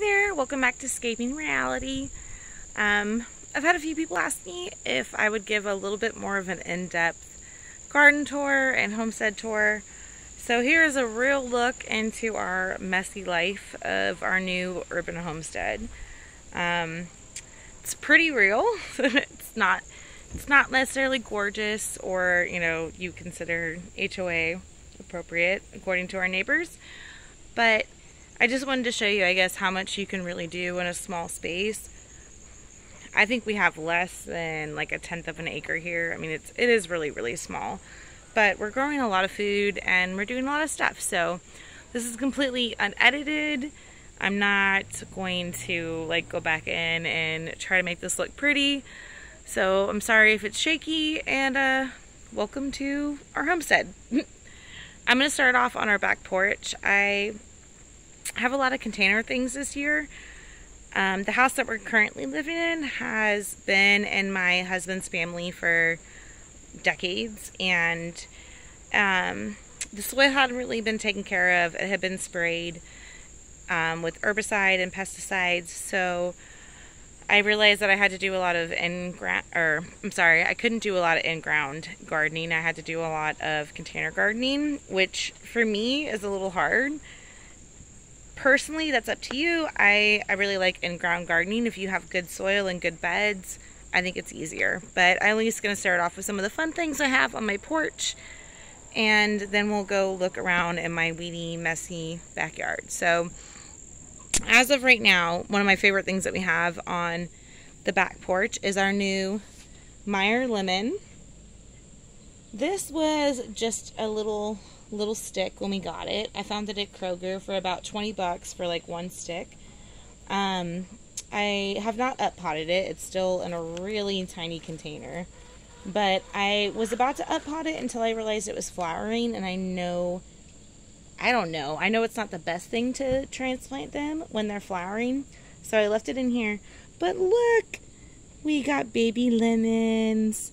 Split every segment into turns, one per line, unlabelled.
there, welcome back to Escaping Reality. I've had a few people ask me if I would give a little bit more of an in-depth garden tour and homestead tour. So here's a real look into our messy life of our new urban homestead. It's pretty real. It's not necessarily gorgeous or, you consider HOA appropriate according to our neighbors. But I just wanted to show you, I guess, how much you can really do in a small space. I think we have less than like 1/10 of an acre here. I mean, it is really, really small. But we're growing a lot of food and we're doing a lot of stuff. So this is completely unedited. I'm not going to go back in and try to make this look pretty. So I'm sorry if it's shaky, and welcome to our homestead. I'm going to start off on our back porch. I have a lot of container things this year. The house that we're currently living in has been in my husband's family for decades, and the soil hadn't really been taken care of. It had been sprayed with herbicide and pesticides, so I realized that I had to do a lot of I couldn't do a lot of in-ground gardening. I had to do a lot of container gardening, which for me is a little hard. Personally, that's up to you. I really like in-ground gardening. If you have good soil and good beds, I think it's easier. But I'm at least going to start off with some of the fun things I have on my porch, and then we'll go look around in my weedy, messy backyard. So as of right now, one of my favorite things that we have on the back porch is our new Meyer lemon. This was just a little stick when we got it. I found it at Kroger for about 20 bucks for one stick. I have not up-potted it. It's still in a really tiny container. But I was about to up-pot it until I realized it was flowering, and I know it's not the best thing to transplant them when they're flowering. So I left it in here. But look, we got baby lemons.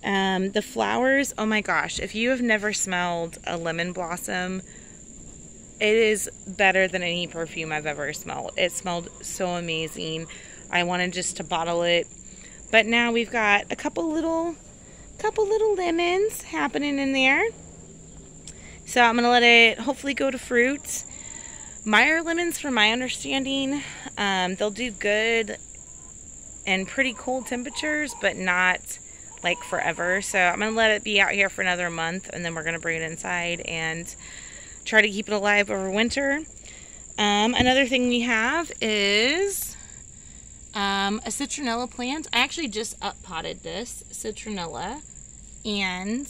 The flowers, oh my gosh, if you have never smelled a lemon blossom, it is better than any perfume I've ever smelled. It smelled so amazing. I wanted just to bottle it. But now we've got a couple little lemons happening in there. So I'm going to let it hopefully go to fruit. Meyer lemons, from my understanding, they'll do good in pretty cold temperatures, but not forever. So I'm going to let it be out here for another month, and then we're going to bring it inside and try to keep it alive over winter. Another thing we have is a citronella plant. I actually just up-potted this citronella, and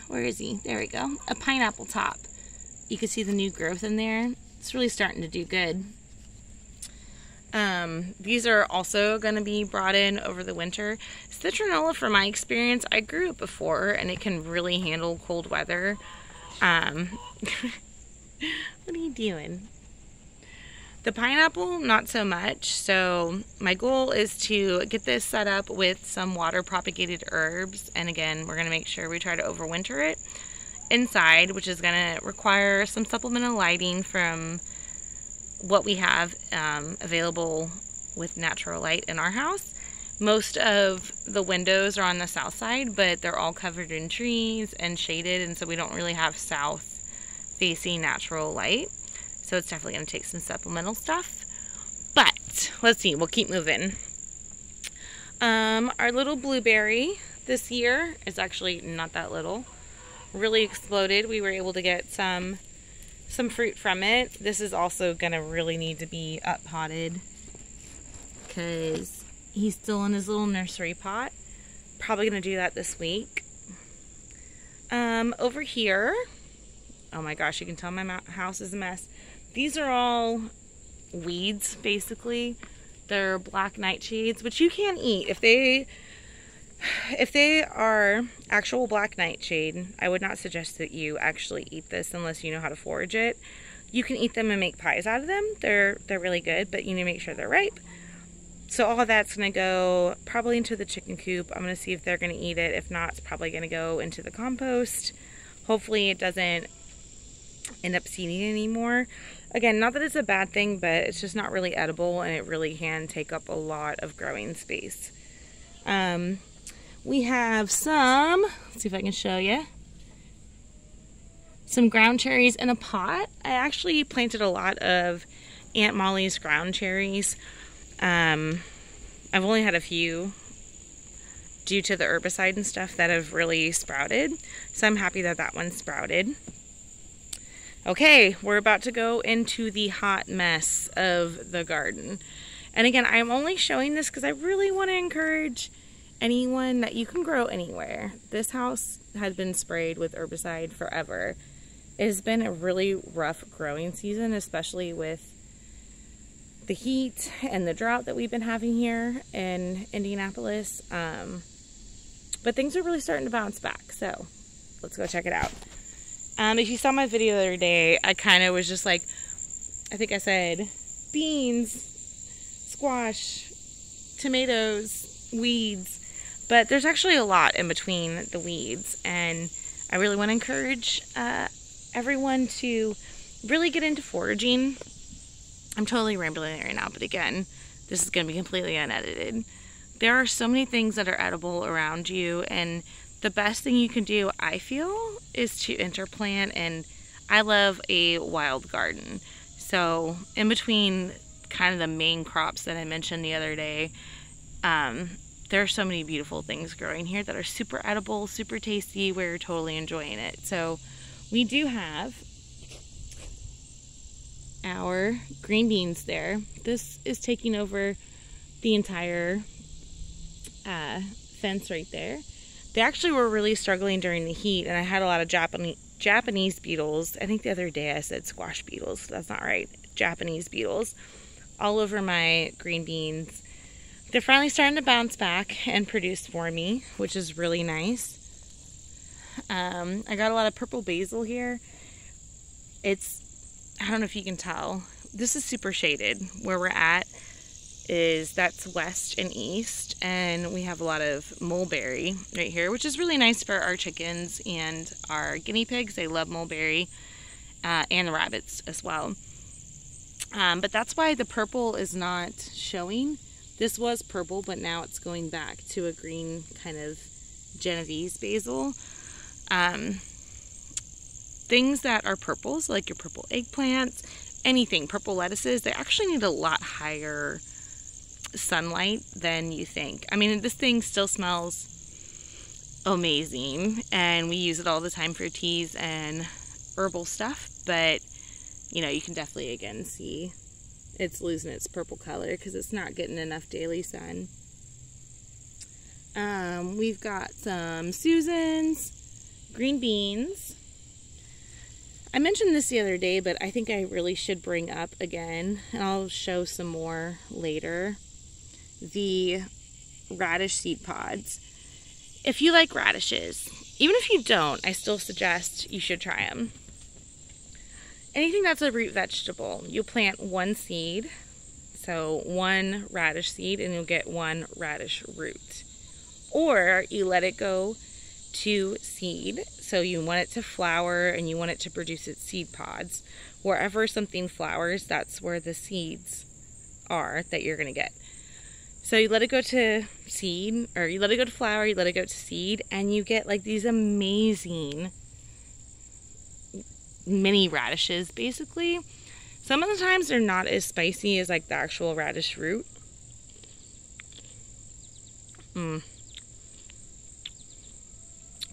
where is he? There we go. A pineapple top. You can see the new growth in there. It's really starting to do good. These are also going to be brought in over the winter. Citronella, from my experience, I grew it before, and it can really handle cold weather. What are you doing? The pineapple, not so much. So my goal is to get this set up with some water propagated herbs. And again, we're going to make sure we try to overwinter it inside, which is going to require some supplemental lighting from what we have available with natural light in our house. Most of the windows are on the south side, but they're all covered in trees and shaded, and so we don't really have south facing natural light. So it's definitely going to take some supplemental stuff. But let's see, we'll keep moving. Our little blueberry this year is actually not that little. Really exploded. We were able to get some fruit from it. This is also going to really need to be up-potted because he's still in his little nursery pot. Probably going to do that this week. Over here, oh my gosh, you can tell my house is a mess. These are all weeds, basically. They're black nightshades, which you can eat. If they are actual black nightshade, I would not suggest that you actually eat this unless you know how to forage it. You can eat them and make pies out of them. They're really good, but you need to make sure they're ripe. So all of that's going to go probably into the chicken coop. I'm going to see if they're going to eat it. If not, it's probably going to go into the compost. Hopefully it doesn't end up seeding anymore. Again, not that it's a bad thing, but it's just not really edible, and it really can take up a lot of growing space. We have some, let's see if I can show you, some ground cherries in a pot. I actually planted a lot of Aunt Molly's ground cherries. I've only had a few due to the herbicide and stuff that have really sprouted, so I'm happy that that one sprouted. Okay, we're about to go into the hot mess of the garden. And again, I'm only showing this because I really want to encourage anyone that you can grow anywhere. This house had been sprayed with herbicide forever. It has been a really rough growing season, especially with the heat and the drought that we've been having here in Indianapolis. But things are really starting to bounce back, so let's go check it out. If you saw my video the other day, I kind of was just like, I think I said beans, squash, tomatoes, weeds, but there's actually a lot in between the weeds, and I really want to encourage everyone to really get into foraging. I'm totally rambling right now, but again, this is going to be completely unedited. There are so many things that are edible around you, and the best thing you can do, I feel, is to interplant, and I love a wild garden. So in between kind of the main crops that I mentioned the other day, there are so many beautiful things growing here that are super edible, super tasty. We're totally enjoying it. So we do have our green beans there. This is taking over the entire fence right there. They actually were really struggling during the heat, and I had a lot of Japanese beetles. I think the other day I said squash beetles. That's not right. Japanese beetles all over my green beans. They're finally starting to bounce back and produce for me, which is really nice. I got a lot of purple basil here. I don't know if you can tell. This is super shaded. Where we're at that's west and east, and we have a lot of mulberry right here, which is really nice for our chickens and our guinea pigs. They love mulberry, and the rabbits as well. But that's why the purple is not showing. This was purple, but now it's going back to a green kind of Genovese basil. Things that are purples, like your purple eggplants, anything, purple lettuces, they actually need a lot higher sunlight than you think. I mean, this thing still smells amazing, and we use it all the time for teas and herbal stuff, but you know, you can definitely again see it's losing its purple color because it's not getting enough daily sun. We've got some Susans, green beans. I mentioned this the other day, but I think I really should bring up again, and I'll show some more later, the radish seed pods. If you like radishes, even if you don't, I still suggest you should try them. Anything that's a root vegetable, you plant one seed, so one radish seed, and you'll get one radish root. Or you let it go to seed, so you want it to flower and you want it to produce its seed pods. Wherever something flowers, that's where the seeds are that you're going to get. So you let it go to seed, or you let it go to flower, you let it go to seed, and you get like these amazing mini radishes, basically. Some of the times they're not as spicy as like the actual radish root.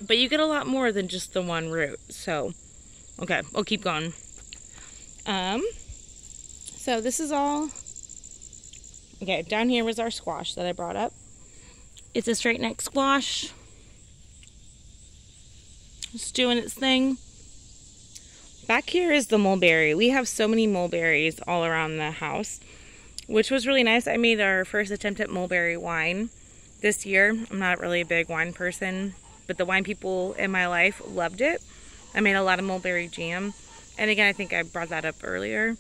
But you get a lot more than just the one root. So, okay, we'll keep going. So this is all, okay, down here was our squash that I brought up. It's a straight neck squash. Just doing its thing. Back here is the mulberry. We have so many mulberries all around the house, which was really nice. I made our first attempt at mulberry wine this year. I'm not really a big wine person, but the wine people in my life loved it. I made a lot of mulberry jam. And again, I think I brought that up earlier.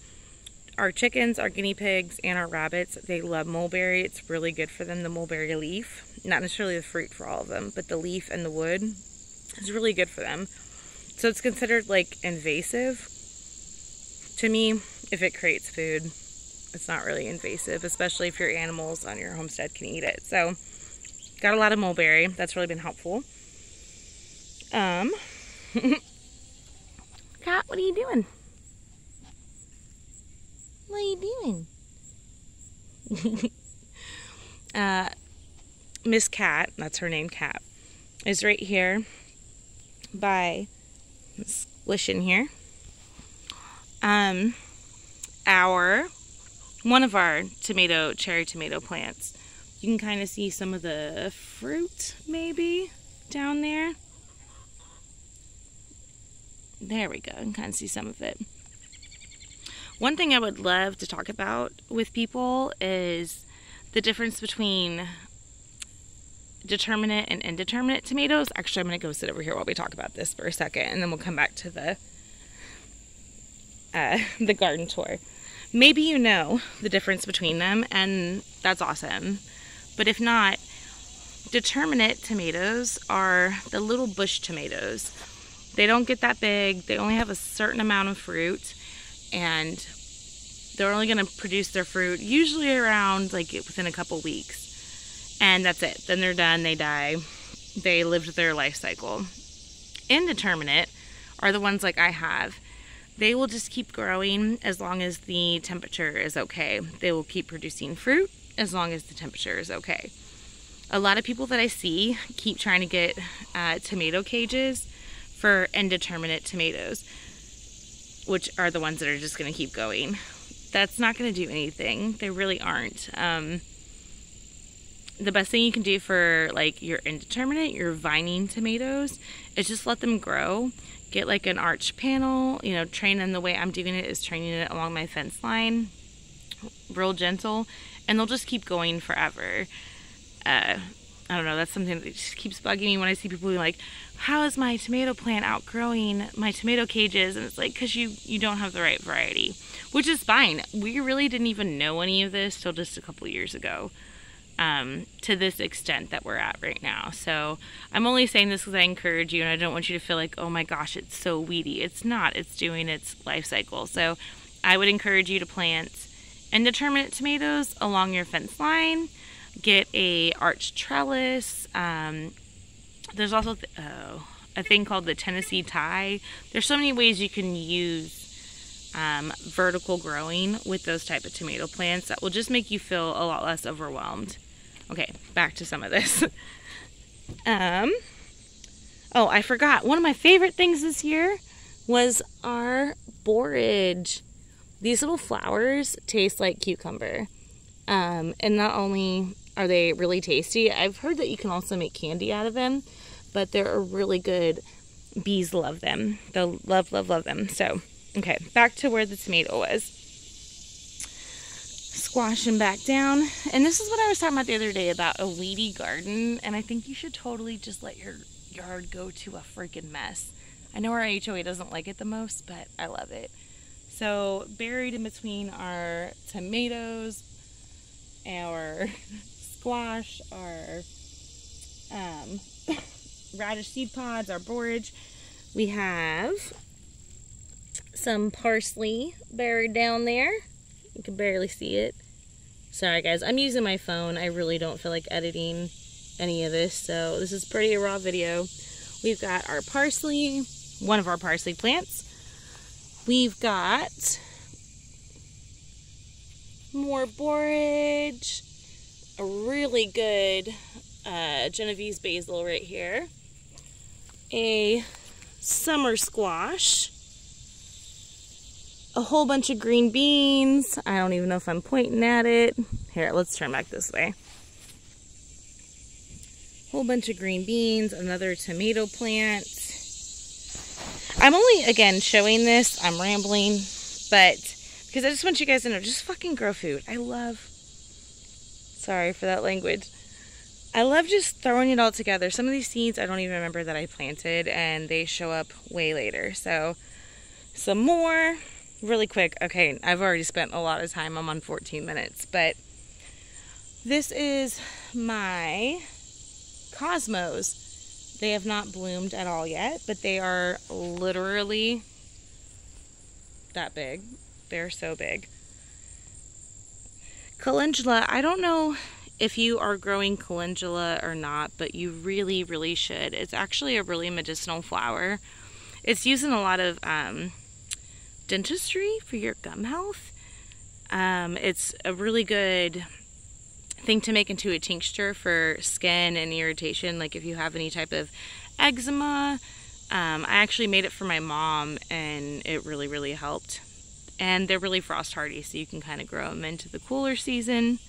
Our chickens, our guinea pigs, and our rabbits, they love mulberry. It's really good for them, the mulberry leaf. Not necessarily the fruit for all of them, but the leaf and the wood is really good for them. So it's considered like invasive to me. if it creates food, it's not really invasive, especially if your animals on your homestead can eat it. So, got a lot of mulberry. That's really been helpful. Cat, what are you doing? What are you doing? Miss Cat, that's her name, Cat, is right here by Squishin here. One of our cherry tomato plants. You can kind of see some of the fruit maybe down there. There we go. You can kind of see some of it. One thing I would love to talk about with people is the difference between determinate and indeterminate tomatoes. Actually, I'm going to go sit over here while we talk about this for a second, and then we'll come back to the garden tour. Maybe you know the difference between them, and that's awesome. But if not, determinate tomatoes are the little bush tomatoes. They don't get that big. They only have a certain amount of fruit, and they're only going to produce their fruit usually around like within a couple weeks. And that's it. Then they're done. They die. They lived their life cycle. Indeterminate are the ones like I have. They will just keep growing as long as the temperature is okay. They will keep producing fruit as long as the temperature is okay. A lot of people that I see keep trying to get tomato cages for indeterminate tomatoes, which are the ones that are just going to keep going. That's not going to do anything. They really aren't. The best thing you can do for like your indeterminate, your vining tomatoes, is just let them grow. Get like an arch panel, you know, train them the way I'm doing it is training it along my fence line, real gentle, and they'll just keep going forever. I don't know, that's something that just keeps bugging me when I see people being like, how is my tomato plant outgrowing my tomato cages? And it's like, because you don't have the right variety, which is fine. We really didn't even know any of this till just a couple years ago. To this extent that we're at right now. So I'm only saying this because I encourage you, and I don't want you to feel like, oh my gosh, it's so weedy. It's not. It's doing its life cycle. So I would encourage you to plant indeterminate tomatoes along your fence line. Get a arch trellis. There's also a thing called the Tennessee tie. There's so many ways you can use vertical growing with those type of tomato plants that will just make you feel a lot less overwhelmed. Okay, back to some of this. Oh, I forgot. One of my favorite things this year was our borage. These little flowers taste like cucumber. And not only are they really tasty, I've heard that you can also make candy out of them, but they're a really good, bees love them. They'll love them. So, okay, back to where the tomato was. Squashing back down. And this is what I was talking about the other day about a weedy garden, and I think you should totally just let your yard go to a freaking mess. I know our HOA doesn't like it the most, but I love it. So buried in between our tomatoes, our squash, our radish seed pods, our borage, we have some parsley buried down there. You can barely see it. Sorry guys, I'm using my phone. I really don't feel like editing any of this, so this is pretty raw video. We've got our parsley, one of our parsley plants. We've got more borage, a really good Genovese basil right here, a summer squash, a whole bunch of green beans. I don't even know if I'm pointing at it. Here, let's turn back this way. Whole bunch of green beans, another tomato plant. I'm only, again, showing this. I'm rambling, but because I just want you guys to know, just fucking grow food. I love, sorry for that language. I love just throwing it all together. Some of these seeds I don't even remember that I planted, and they show up way later. So, some more. Really quick, okay, I've already spent a lot of time. I'm on 14 minutes, but this is my cosmos. They have not bloomed at all yet, but they are literally that big. They're so big. Calendula, I don't know if you are growing calendula or not, but you really, really should. It's actually a really medicinal flower. It's used in a lot of dentistry for your gum health. It's a really good thing to make into a tincture for skin and irritation, like if you have any type of eczema. I actually made it for my mom, and it really, really helped. And they're really frost hardy, so you can kind of grow them into the cooler season.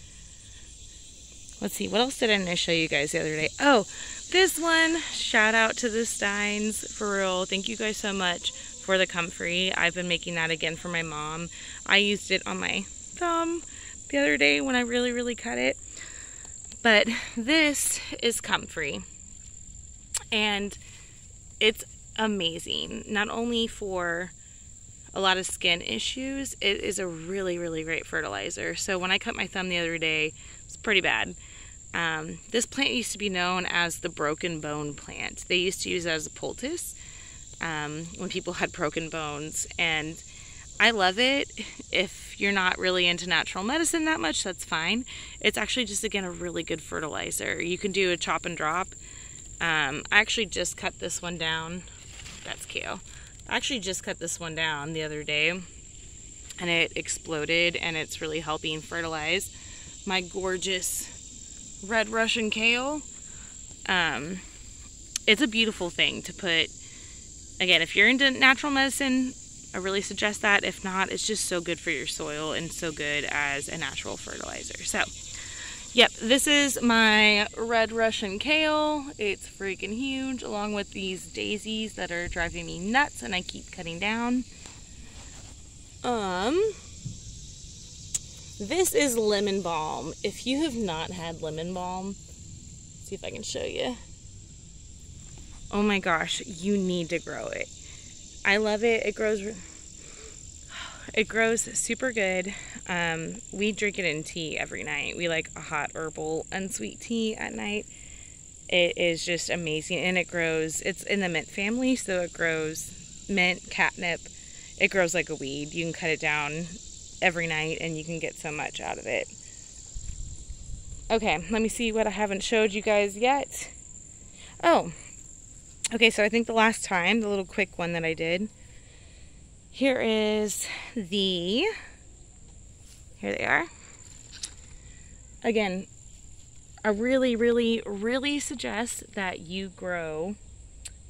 Let's see, what else did I show you guys the other day? Oh, this one, shout out to the Steins, for real. Thank you guys so much for the comfrey. I've been making that again for my mom. I used it on my thumb the other day when I really, really cut it. But this is comfrey, and it's amazing. Not only for a lot of skin issues, it is a really, really great fertilizer. So when I cut my thumb the other day, it's pretty bad. This plant used to be known as the broken bone plant. They used to use it as a poultice when people had broken bones, and I love it. If you're not really into natural medicine that much, that's fine. It's actually just, again, a really good fertilizer. You can do a chop and drop. I actually just cut this one down. That's kale. I actually just cut this one down the other day, and it exploded, and it's really helping fertilize my gorgeous red Russian kale. It's a beautiful thing to put. Again, if you're into natural medicine, I really suggest that. If not, it's just so good for your soil and so good as a natural fertilizer. So, yep, this is my red Russian kale. It's freaking huge, along with these daisies that are driving me nuts and I keep cutting down. This is lemon balm. If you have not had lemon balm, let's see if I can show you. Oh my gosh, you need to grow it. I love it. It grows super good. We drink it in tea every night. We like a hot herbal unsweet tea at night. It is just amazing, and it grows. It's in the mint family, so it grows mint, catnip. It grows like a weed. You can cut it down every night, and you can get so much out of it. Okay, let me see what I haven't showed you guys yet. Oh, okay, so I think the last time, the little quick one that I did, here they are. Again, I really, really, really suggest that you grow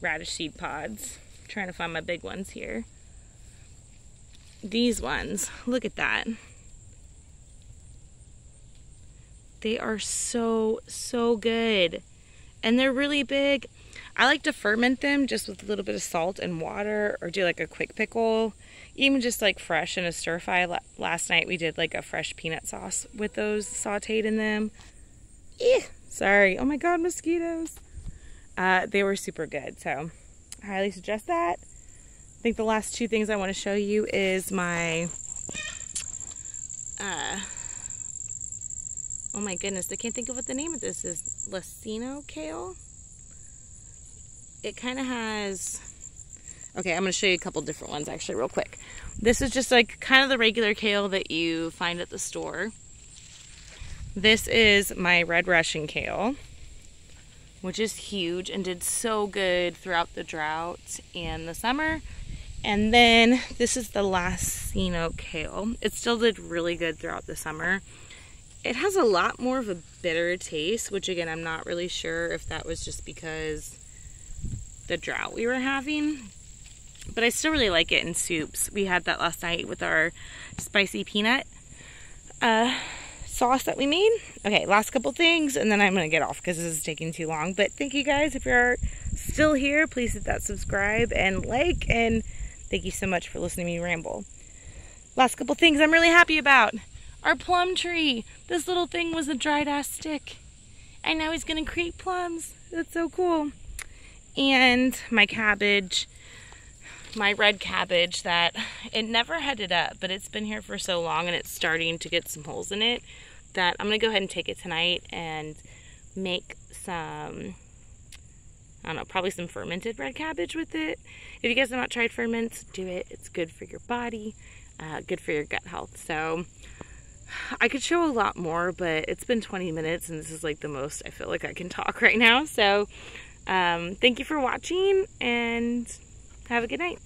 radish seed pods. I'm trying to find my big ones here. These ones, look at that. They are so, so good. And they're really big. I like to ferment them just with a little bit of salt and water, or do like a quick pickle, even just like fresh in a stir fry. Last night we did like a fresh peanut sauce with those sauteed in them. Sorry. Oh my God, mosquitoes. They were super good, so I highly suggest that. I think the last two things I want to show you is my, oh my goodness, I can't think of what the name of this is. Lacino kale? It kind of has, okay, I'm going to show you a couple different ones actually real quick. This is just like kind of the regular kale that you find at the store. This is my red Russian kale, which is huge and did so good throughout the drought and the summer. And then this is the Lacino kale. It still did really good throughout the summer. It has a lot more of a bitter taste, which again, I'm not really sure if that was just because the drought we were having, but I still really like it in soups. We had that last night with our spicy peanut sauce that we made. Okay, last couple things, and then I'm gonna get off because this is taking too long. But thank you guys. If you're still here, please hit that subscribe and like, and thank you so much for listening to me ramble. Last couple things I'm really happy about. Our plum tree. This little thing was a dried ass stick, and now he's gonna create plums. That's so cool. And my cabbage, my red cabbage, that it never headed up, but it's been here for so long and it's starting to get some holes in it, that I'm gonna go ahead and take it tonight and make some, I don't know, probably some fermented red cabbage with it. If you guys have not tried ferments, do it. It's good for your body. good for your gut health. So I could show a lot more, but it's been 20 minutes and this is like the most I feel like I can talk right now. So thank you for watching and have a good night.